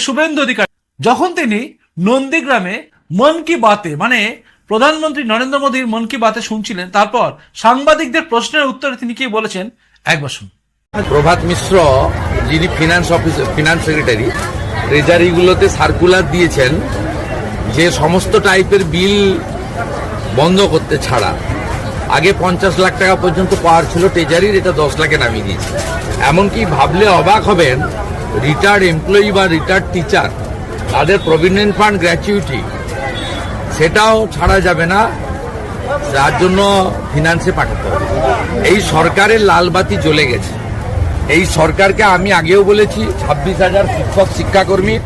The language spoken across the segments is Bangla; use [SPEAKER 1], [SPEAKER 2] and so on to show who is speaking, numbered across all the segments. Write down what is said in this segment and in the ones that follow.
[SPEAKER 1] শুভেন্দু অধিকারী যখন তিনি নন্দীগ্রামে মন কি বাতে মানে প্রধানমন্ত্রী নরেন্দ্র মোদীর মন কি বাতে শুনছিলেন, তারপর সাংবাদিকদের প্রশ্নের উত্তরে তিনি কি বলেছেন একবার শুনুন।
[SPEAKER 2] প্রভাত মিশ্র যিনি ফিনান্স সেক্রেটারি ট্রেজারিগুলোতে সার্কুলার দিয়েছেন যে সমস্ত টাইপের বিল বন্ধ করতে ছাড়া আগে 50 লাখ টাকা পর্যন্ত পাওয়ার ছিল ট্রেজারির, এটা 10 লাখে নামিয়ে দিয়েছে। এমনকি ভাবলে অবাক হবেন, রিটায়ার্ড এমপ্লয়ি বা রিটায়ার্ড টিচার তাদের প্রভিডেন্ট ফান্ড গ্র্যাচুইটি সেটাও ছাড়া যাবে না, যার জন্য ফিনান্সে পাঠাতে হবে। এই সরকারের লালবাতি জ্বলে গেছে। এই সরকারকে আমি আগেও বলেছি 26,000 শিক্ষক শিক্ষাকর্মী,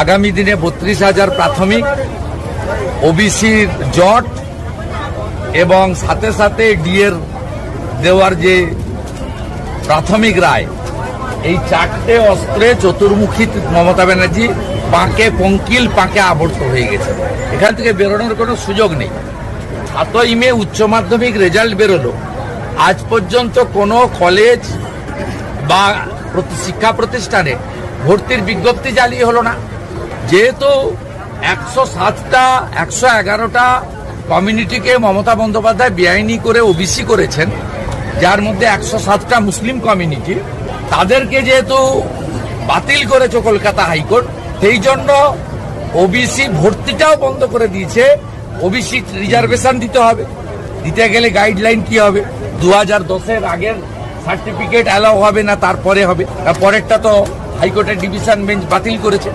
[SPEAKER 2] আগামী দিনে 32,000 প্রাথমিক, ওবিসির জট এবং সাথে সাথে ডিএর দেওয়ার যে প্রাথমিক রায়, এই 4টে অস্ত্রে চতুর্মুখী মমতা ব্যানার্জি পাঁকে পঙ্কিল পাঁকে আবর্ত হয়ে গেছে। এখান থেকে বেরোনোর কোনো সুযোগ নেই। 7ই মে উচ্চ মাধ্যমিক রেজাল্ট বেরোলো, আজ পর্যন্ত কোনো কলেজ বা শিক্ষা প্রতিষ্ঠানে ভর্তির বিজ্ঞপ্তি জারি হলো না। যেহেতু 107টা 111টা কমিউনিটিকে মমতা বন্দ্যোপাধ্যায় বেআইনি করে ওবিসি করেছেন, যার মধ্যে 107টা মুসলিম কমিউনিটি, তাদেরকে যেহেতু বাতিল করেছে কলকাতা হাইকোর্ট, সেই জন্য ওবিসি ভর্তিটাও বন্ধ করে দিয়েছে। ওবিসি রিজার্ভেশন দিতে হবে, দিতে গেলে গাইডলাইন কি হবে, 2010-এর আগের সার্টিফিকেট অ্যালাউ হবে না, তারপরে হবে। পরেরটা তো হাইকোর্টের ডিভিশন বেঞ্চ বাতিল করেছে।